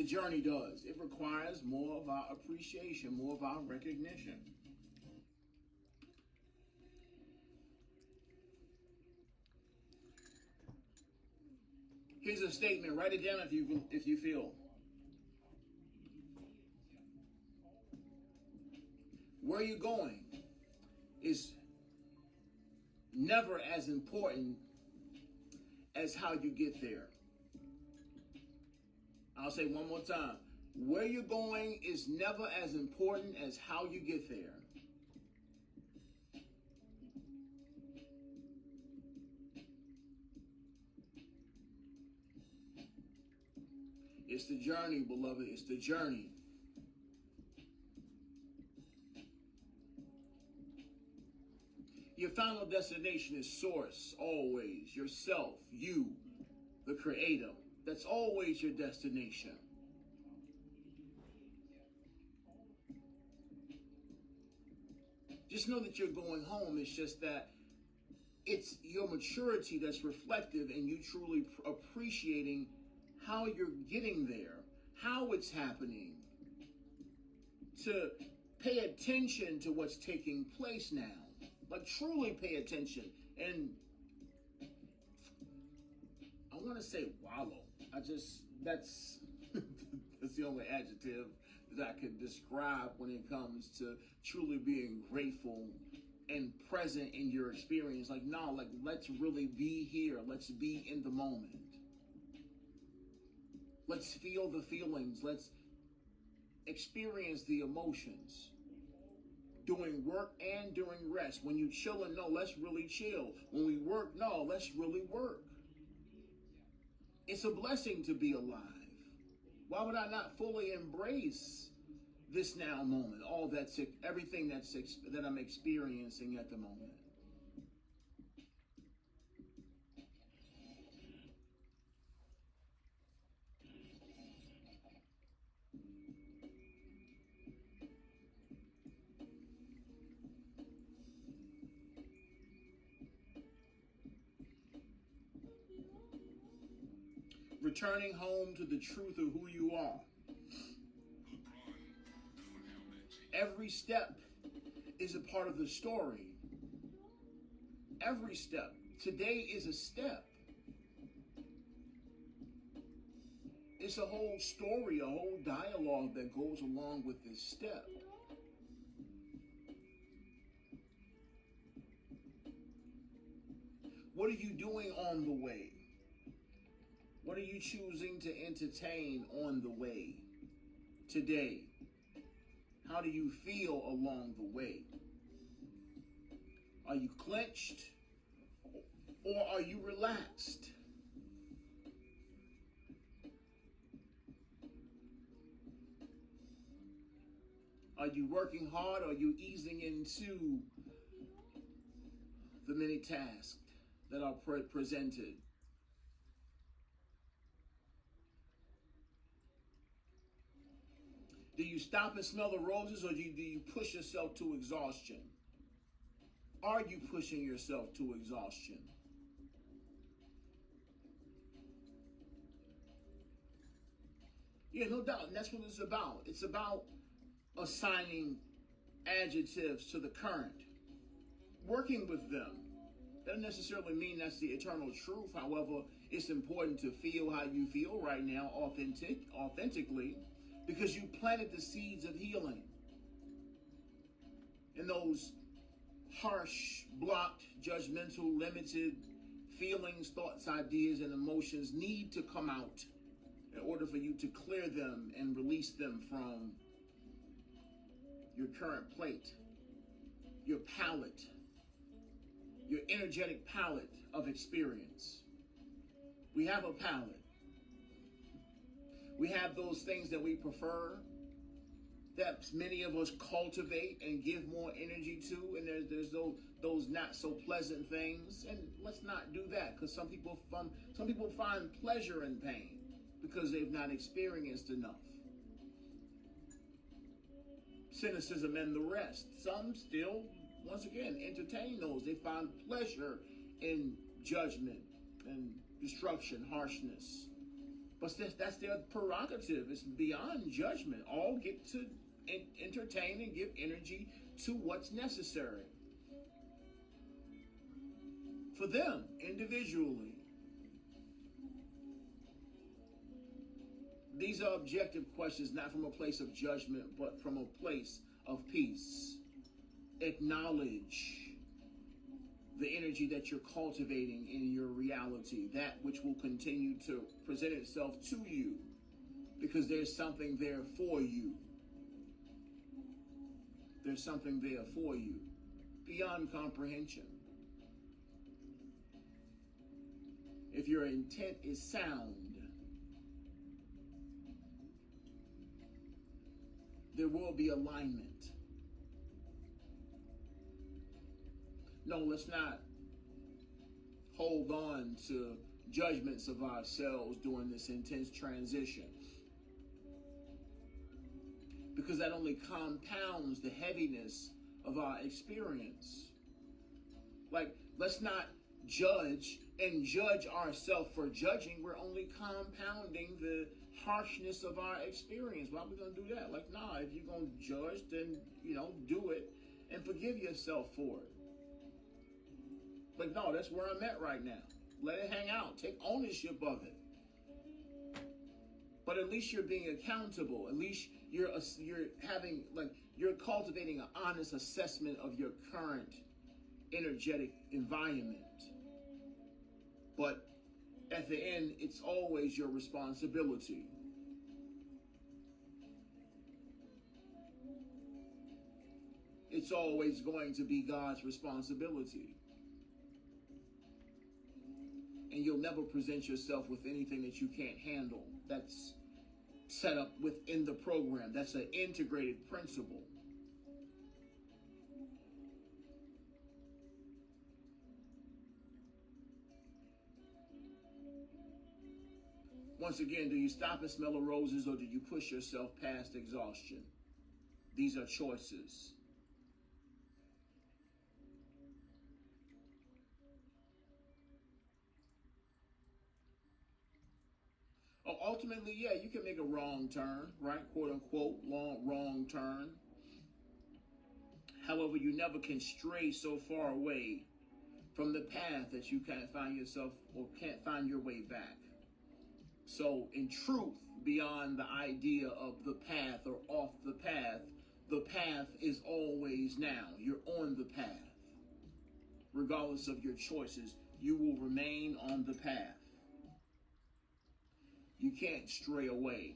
The journey does. It requires more of our appreciation, more of our recognition. Here's a statement. Write it down if you feel. Where you're going is never as important as how you get there. I'll say one more time. Where you're going is never as important as how you get there. It's the journey, beloved. It's the journey. Your final destination is source, always. Yourself, you, the creator. That's always your destination. Just know that you're going home. It's just that it's your maturity that's reflective and you truly appreciating how you're getting there, how it's happening, to pay attention to what's taking place now. Like truly pay attention. And I want to say wallow. That's the only adjective that I could describe when it comes to truly being grateful and present in your experience. Like, no, like let's really be here. Let's be in the moment. Let's feel the feelings. Let's experience the emotions. Doing work and during rest. When you chillin', no, let's really chill. When we work, no, let's really work. It's a blessing to be alive. Why would I not fully embrace this now moment? Everything that I'm experiencing at the moment. Returning home to the truth of who you are. Every step is a part of the story. Every step. Today is a step. It's a whole story, a whole dialogue that goes along with this step. What are you doing on the way? What are you choosing to entertain on the way today? How do you feel along the way? Are you clenched or are you relaxed? Are you working hard or are you easing into the many tasks that are presented? Do you stop and smell the roses, or do you push yourself to exhaustion? Are you pushing yourself to exhaustion? Yeah, no doubt. And that's what it's about. It's about assigning adjectives to the current, working with them. That doesn't necessarily mean that's the eternal truth. However, it's important to feel how you feel right now authentically, because you planted the seeds of healing. And those harsh, blocked, judgmental, limited feelings, thoughts, ideas, and emotions need to come out in order for you to clear them and release them from your current plate, your palette, your energetic palette of experience. We have a palette. We have those things that we prefer, that many of us cultivate and give more energy to, and there's those not so pleasant things. And let's not do that, because some people find pleasure in pain because they've not experienced enough. Cynicism and the rest. Some still, once again, entertain those. They find pleasure in judgment and destruction, harshness. But that's their prerogative. It's beyond judgment. All get to entertain and give energy to what's necessary for them individually. These are objective questions, not from a place of judgment, but from a place of peace. Acknowledge the energy that you're cultivating in your reality, that which will continue to present itself to you, because there's something there for you. There's something there for you beyond comprehension. If your intent is sound, there will be alignment. No, let's not hold on to judgments of ourselves during this intense transition, because that only compounds the heaviness of our experience. Like, let's not judge and judge ourselves for judging. We're only compounding the harshness of our experience. Why are we going to do that? Like, nah, if you're going to judge, then, do it and forgive yourself for it. Like, no, that's where I'm at right now. Let it hang out. Take ownership of it. But at least you're being accountable. At least you're cultivating an honest assessment of your current energetic environment. But at the end, it's always your responsibility. It's always going to be God's responsibility. And you'll never present yourself with anything that you can't handle. That's set up within the program. That's an integrated principle. Once again, do you stop and smell the roses, or do you push yourself past exhaustion? These are choices. Ultimately, yeah, you can make a wrong turn, right? Quote unquote, wrong turn. However, you never can stray so far away from the path that you can't find yourself or can't find your way back. So in truth, beyond the idea of the path or off the path is always now. You're on the path. Regardless of your choices, you will remain on the path. You can't stray away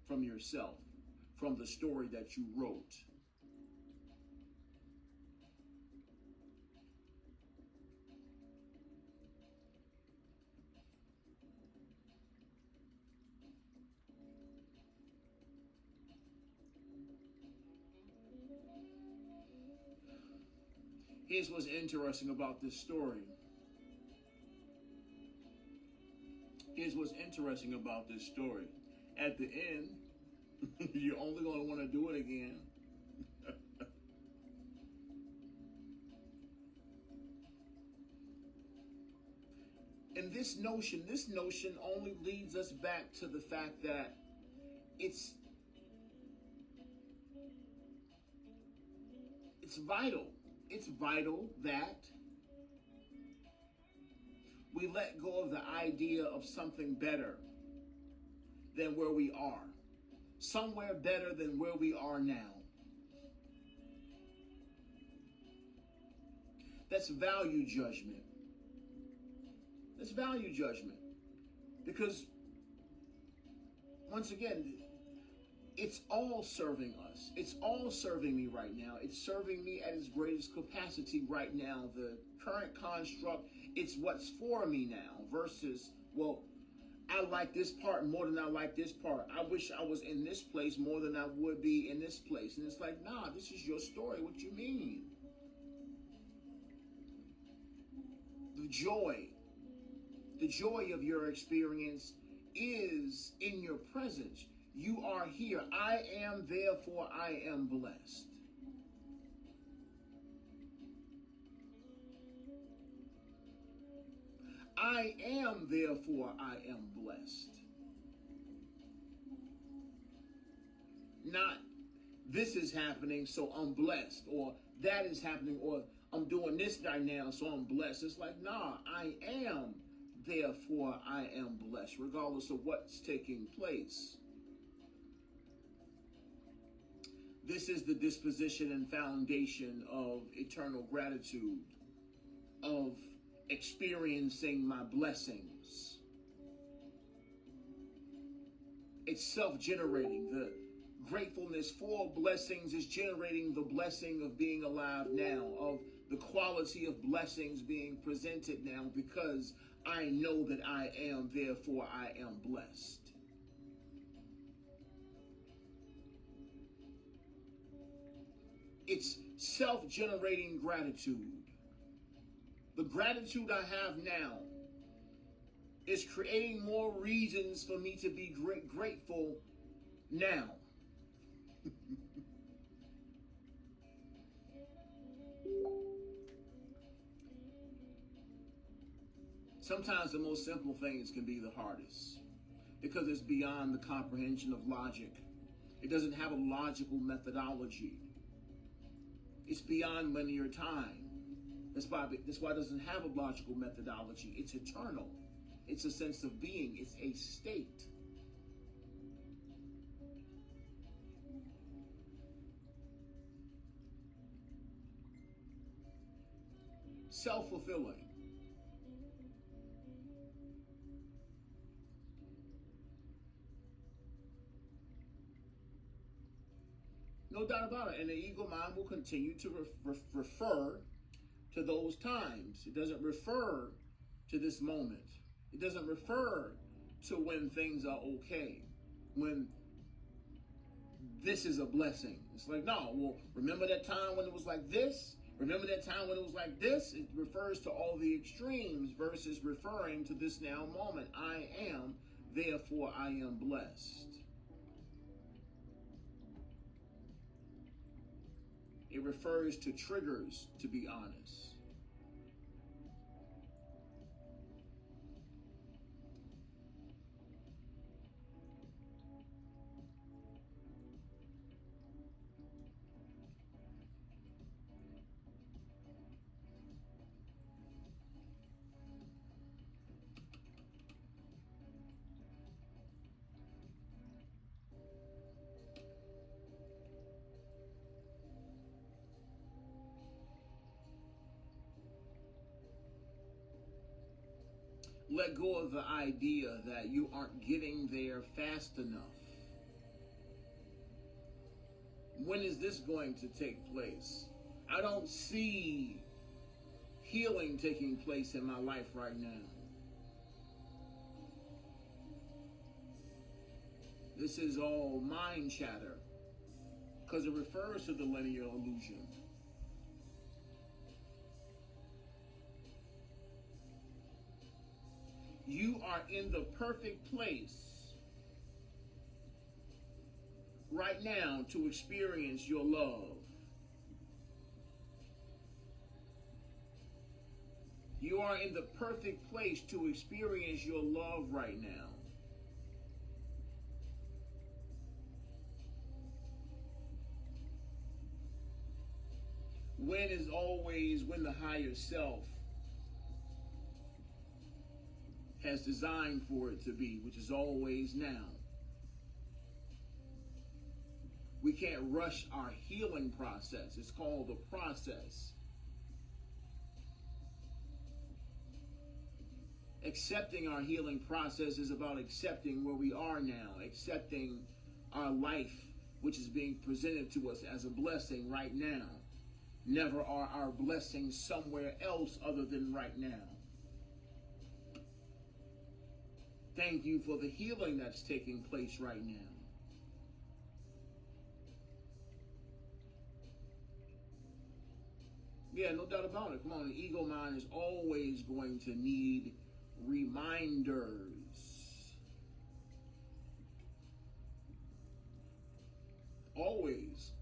from yourself, from the story that you wrote. Here's what's interesting about this story. Here's what's interesting about this story. At the end, you're only going to want to do it again. And this notion only leads us back to the fact that it's vital. It's vital that we let go of the idea of something better than where we are. Somewhere better than where we are now. That's value judgment. That's value judgment. Because, once again, it's all serving us. It's all serving me right now. It's serving me at its greatest capacity right now. The current construct, it's what's for me now versus, well, I like this part more than I like this part. I wish I was in this place more than I would be in this place. And it's like, nah, this is your story. What you mean? The joy of your experience is in your presence. You are here. I am, therefore I am blessed. I am, therefore I am blessed. not this is happening, so I'm blessed, or that is happening, or I'm doing this right now, so I'm blessed. It's like, nah, I am, therefore I am blessed, regardless of what's taking place. This is the disposition and foundation of eternal gratitude, of experiencing my blessings. It's self-generating. The gratefulness for blessings is generating the blessing of being alive now, of the quality of blessings being presented now, because I know that I am, therefore I am blessed. It's self-generating gratitude. The gratitude I have now is creating more reasons for me to be grateful now. Sometimes the most simple things can be the hardest because it's beyond the comprehension of logic. It doesn't have a logical methodology. It's beyond linear time. That's why it doesn't have a logical methodology. It's eternal. It's a sense of being. It's a state. Self-fulfilling. No doubt about it. And the ego mind will continue to refer to those times. It doesn't refer to this moment. It doesn't refer to when things are okay, when this is a blessing. It's like, no, well, remember that time when it was like this? Remember that time when it was like this? It refers to all the extremes versus referring to this now moment. I am, therefore I am blessed. It refers to triggers, to be honest. Let go of the idea that you aren't getting there fast enough. When is this going to take place? I don't see healing taking place in my life right now. This is all mind chatter because it refers to the linear illusion. You are in the perfect place right now to experience your love. You are in the perfect place to experience your love right now. When is always when the higher self has designed for it to be, which is always now. We can't rush our healing process. It's called a process. Accepting our healing process is about accepting where we are now, accepting our life, which is being presented to us as a blessing right now. Never are our blessings somewhere else other than right now. Thank you for the healing that's taking place right now. Yeah, no doubt about it. Come on, the ego mind is always going to need reminders. Always.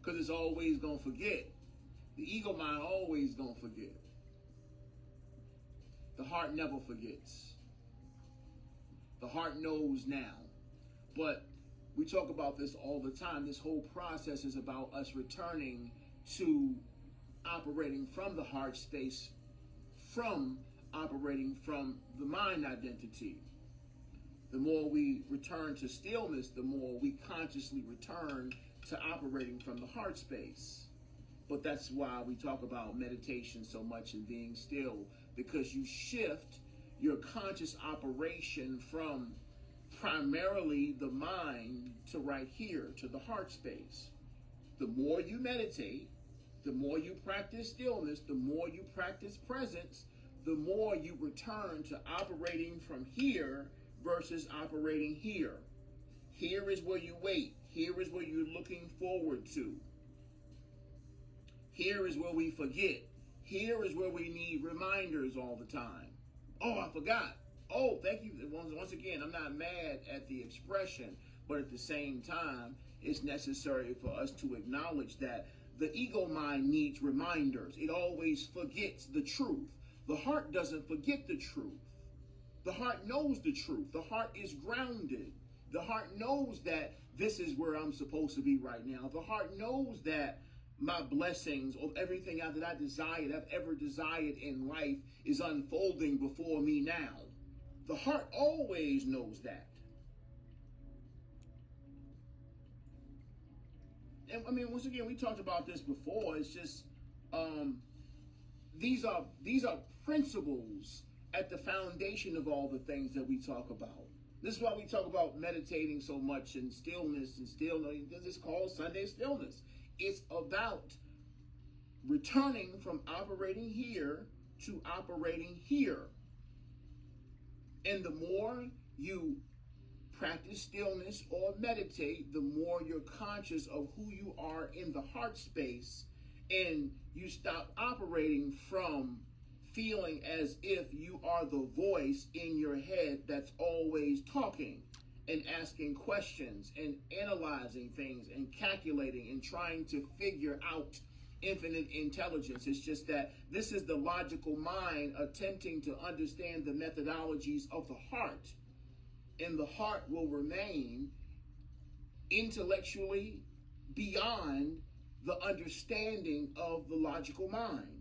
Because it's always going to forget. The ego mind always going to forget. The heart never forgets. The heart knows now. But We talk about this all the time. This whole process is about us returning to operating from the heart space, from operating from the mind identity. The more we return to stillness, the more we consciously return to operating from the heart space. But that's why we talk about meditation so much and being still, because you shift your conscious operation from primarily the mind to right here, to the heart space. The more you meditate, the more you practice stillness, the more you practice presence, the more you return to operating from here versus operating here. Here is where you wait. Here is where you're looking forward to. Here is where we forget. Here is where we need reminders all the time. Oh, I forgot. Oh, thank you. Once again, I'm not mad at the expression, but at the same time, it's necessary for us to acknowledge that the ego mind needs reminders. It always forgets the truth. The heart doesn't forget the truth. The heart knows the truth. The heart is grounded. The heart knows that this is where I'm supposed to be right now. The heart knows that my blessings or everything that I desired, I've ever desired in life is unfolding before me now. The heart always knows that. And I mean, once again, we talked about this before. It's just these are principles at the foundation of all the things that we talk about. This is why we talk about meditating so much and stillness, because it's called Sunday Stillness. It's about returning from operating here to operating here. And the more you practice stillness or meditate, the more you're conscious of who you are in the heart space, and you stop operating from feeling as if you are the voice in your head that's always talking and asking questions and analyzing things and calculating and trying to figure out infinite intelligence. It's just that this is the logical mind attempting to understand the methodologies of the heart. And the heart will remain intellectually beyond the understanding of the logical mind.